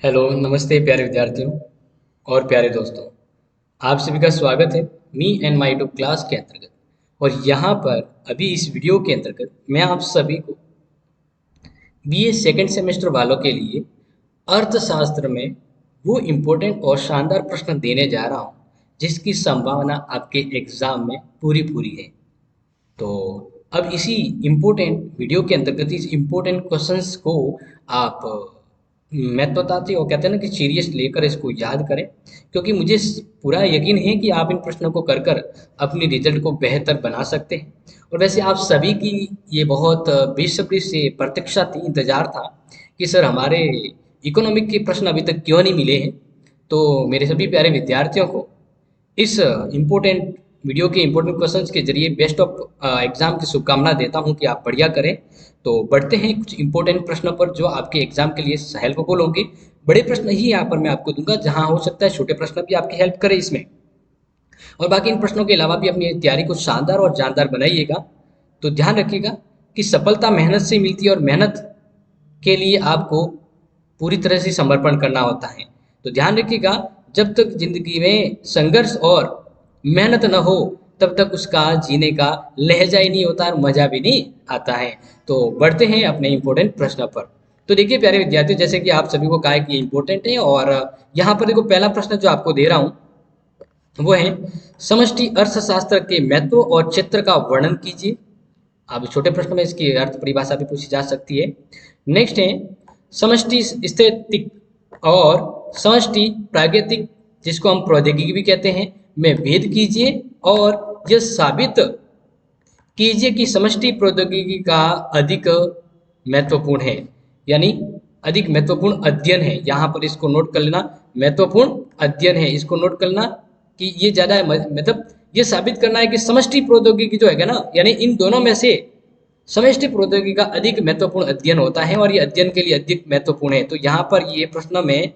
Hello, नमस्ते प्यारे विद्यार्थियों और प्यारे दोस्तों। आप सभी का स्वागत है me and my two class के अंतर्गत। और यहाँ पर अभी इस वीडियो के अंतर्गत मैं आप सभी को बीए सेकंड सेमेस्टर वालों के लिए अर्थशास्त्र में वो इम्पोर्टेंट और शानदार प्रश्न देने जा रहा हूँ जिसकी संभावना आपके एग्जाम में पूरी पूरी है। तो अब इसी इम्पोर्टेंट वीडियो के अंतर्गत इस इम्पोर्टेंट क्वेश्चंस को आप मैं तो बताती और कहते हैं ना कि सीरियस लेकर इसको याद करें, क्योंकि मुझे पूरा यकीन है कि आप इन प्रश्नों को कर कर अपनी रिजल्ट को बेहतर बना सकते हैं। और वैसे आप सभी की ये बहुत बेसब्री से प्रतीक्षा थी, इंतजार था कि सर हमारे इकोनॉमिक के प्रश्न अभी तक क्यों नहीं मिले हैं। तो मेरे सभी प्यारे विद्यार्थियों को इस इम्पोर्टेंट वीडियो के इम्पोर्टेंट क्वेश्चंस के जरिए बेस्ट ऑफ एग्जाम की शुभकामना देता हूं कि आप बढ़िया करें। तो बढ़ते हैं कुछ इम्पोर्टेंट प्रश्नों पर जो आपके एग्जाम के लिए हेल्पफुल होंगे। बड़े प्रश्न ही यहाँ पर मैं आपको दूंगा, जहां हो सकता है छोटे प्रश्न भी आपकी हेल्प करें इसमें। और बाकी इन प्रश्नों के अलावा भी अपनी तैयारी को शानदार और जानदार बनाइएगा। तो ध्यान रखिएगा कि सफलता मेहनत से मिलती है और मेहनत के लिए आपको पूरी तरह से समर्पण करना होता है। तो ध्यान रखिएगा, जब तक जिंदगी में संघर्ष और मेहनत न हो तब तक उसका जीने का लहजा ही नहीं होता और मजा भी नहीं आता है। तो बढ़ते हैं अपने इंपॉर्टेंट प्रश्न पर। तो देखिए प्यारे विद्यार्थियों, जैसे कि आप सभी को कहा है कि इंपॉर्टेंट है, और यहाँ पर देखो पहला प्रश्न जो आपको दे रहा हूँ वो है समष्टि अर्थशास्त्र के महत्व और क्षेत्र का वर्णन कीजिए। अब छोटे प्रश्न में इसकी अर्थ परिभाषा भी पूछी जा सकती है। नेक्स्ट है समष्टि स्थैतिक और समष्टि प्रागैतिक, जिसको हम प्रौद्योगिकी भी कहते हैं, में भेद कीजिए और यह साबित कीजिए कि समष्टि प्रौद्योगिकी का अधिक महत्वपूर्ण है, यानी अधिक महत्वपूर्ण अध्ययन है। यहाँ पर इसको नोट कर लेना, महत्वपूर्ण अध्ययन है, इसको नोट कर लेना कि ये ज्यादा है। मतलब ये साबित करना है कि समष्टि प्रौद्योगिकी जो है ना, यानी इन दोनों में से समष्टि प्रौद्योगिकी का अधिक महत्वपूर्ण अध्ययन होता है और ये अध्ययन के लिए अधिक महत्वपूर्ण है। तो यहाँ पर ये प्रश्न में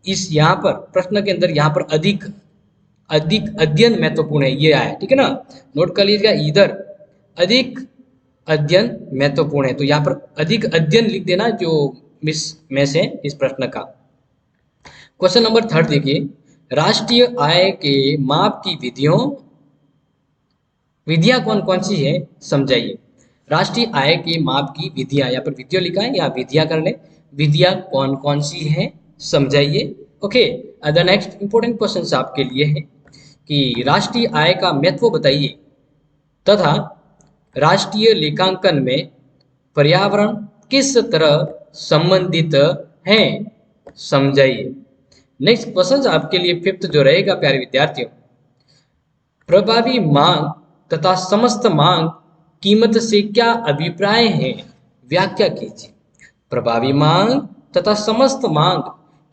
इस यहाँ पर प्रश्न के अंदर यहाँ पर अधिक अधिक अध्ययन महत्वपूर्ण है, ये आया, ठीक है ना। नोट कर लीजिएगा, इधर अधिक अध्ययन महत्वपूर्ण है, तो यहाँ पर अधिक अध्ययन लिख देना जो मिस में से इस प्रश्न का। क्वेश्चन नंबर थर्ड देखिए, राष्ट्रीय आय के माप की विधियां कौन कौन सी है समझाइए। राष्ट्रीय आय के माप की विधियां, यहाँ पर विधियां लिखा है या विधियां कर ले, विधियां कौन कौन सी है समझाइए। Okay, the next important question आपके लिए है कि राष्ट्रीय आय का महत्व बताइए तथा राष्ट्रीय लेखांकन में पर्यावरण किस तरह संबंधित है समझाइए। नेक्स्ट क्वेश्चन आपके लिए फिफ्थ जो रहेगा प्यारे विद्यार्थियों, प्रभावी मांग तथा समस्त मांग कीमत से क्या अभिप्राय है, व्याख्या कीजिए। प्रभावी मांग तथा समस्त मांग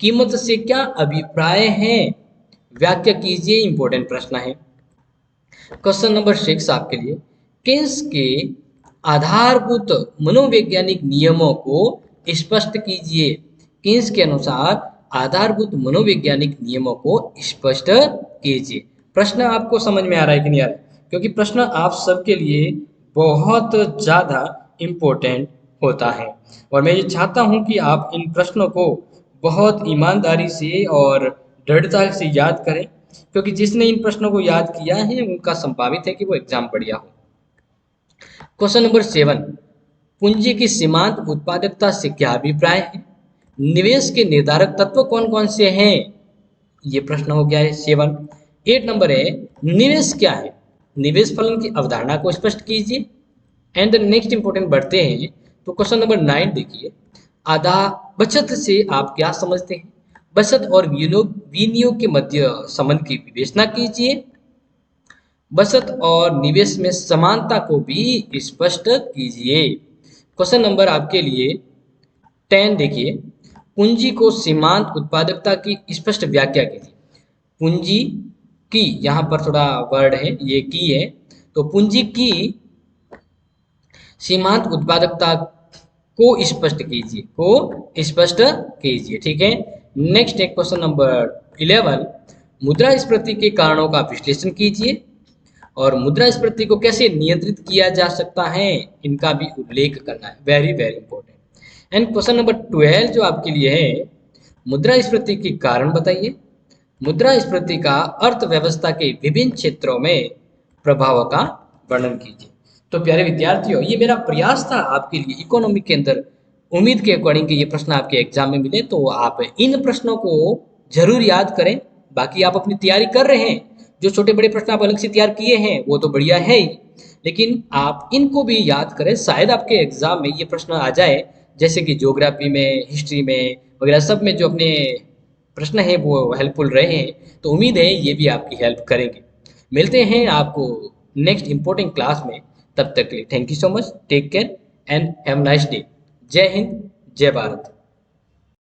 कीमत से क्या अभिप्राय है, व्याख्या कीजिए। इंपॉर्टेंट प्रश्न है। क्वेश्चन नंबर 6 आपके लिए, केन्स के आधारभूत मनोवैज्ञानिक नियमों को स्पष्ट कीजिए। केन्स के अनुसार आधारभूत मनोवैज्ञानिक नियमों को स्पष्ट कीजिए। प्रश्न आपको समझ में आ रहा है कि नहीं आ रहा है, क्योंकि प्रश्न आप सबके लिए बहुत ज़्यादा इम्पोर्टेंट होता है और मैं ये चाहता हूँ कि आप इन प्रश्नों को बहुत ईमानदारी से और दृढ़ता से याद करें, क्योंकि जिसने इन प्रश्नों को याद किया है उनका संभावित है कि वो एग्जाम बढ़िया हो। क्वेश्चन नंबर 7, पूंजी की सीमांत उत्पादकता से क्या अभिप्राय है, निवेश के निर्धारक तत्व कौन कौन से हैं, ये प्रश्न हो गया है 7। 8 नंबर है, निवेश क्या है, निवेश फलन की अवधारणा को स्पष्ट कीजिए। एंड नेक्स्ट इंपॉर्टेंट बढ़ते हैं, तो क्वेश्चन नंबर 9 देखिए, आधा बचत से आप क्या समझते हैं, बचत और विनियोग के मध्य संबंध की विवेचना कीजिए। बचत और निवेश में समानता को भी स्पष्ट कीजिए। क्वेश्चन नंबर आपके लिए 10 देखिए, पूंजी को सीमांत उत्पादकता की स्पष्ट व्याख्या कीजिए। पूंजी की, यहाँ पर थोड़ा वर्ड है, ये की है, तो पूंजी की सीमांत उत्पादकता को स्पष्ट कीजिए, को स्पष्ट कीजिए, ठीक है। नेक्स्ट है क्वेश्चन नंबर 11, मुद्रास्फीति के कारणों का विश्लेषण कीजिए और मुद्रास्फीति को कैसे नियंत्रित किया जा सकता है, इनका भी उल्लेख करना है, very very important. And question number 12 जो आपके लिए है, मुद्रास्फीति के कारण बताइए। मुद्रास्फीति का अर्थव्यवस्था के विभिन्न क्षेत्रों में प्रभाव का वर्णन कीजिए। तो प्यारे विद्यार्थियों, ये मेरा प्रयास था आपके लिए इकोनॉमी के अंदर। उम्मीद के अकॉर्डिंग कि ये प्रश्न आपके एग्जाम में मिले, तो आप इन प्रश्नों को जरूर याद करें। बाकी आप अपनी तैयारी कर रहे हैं, जो छोटे बड़े प्रश्न आप अलग से तैयार किए हैं वो तो बढ़िया है ही, लेकिन आप इनको भी याद करें, शायद आपके एग्जाम में ये प्रश्न आ जाए। जैसे कि ज्योग्राफी में, हिस्ट्री में वगैरह सब में जो अपने प्रश्न है वो हेल्पफुल रहे हैं, तो उम्मीद है ये भी आपकी हेल्प करेंगे। मिलते हैं आपको नेक्स्ट इंपॉर्टेंट क्लास में। तब तक के लिए thank you so much, take care and have nice day. जय हिंद, जय भारत।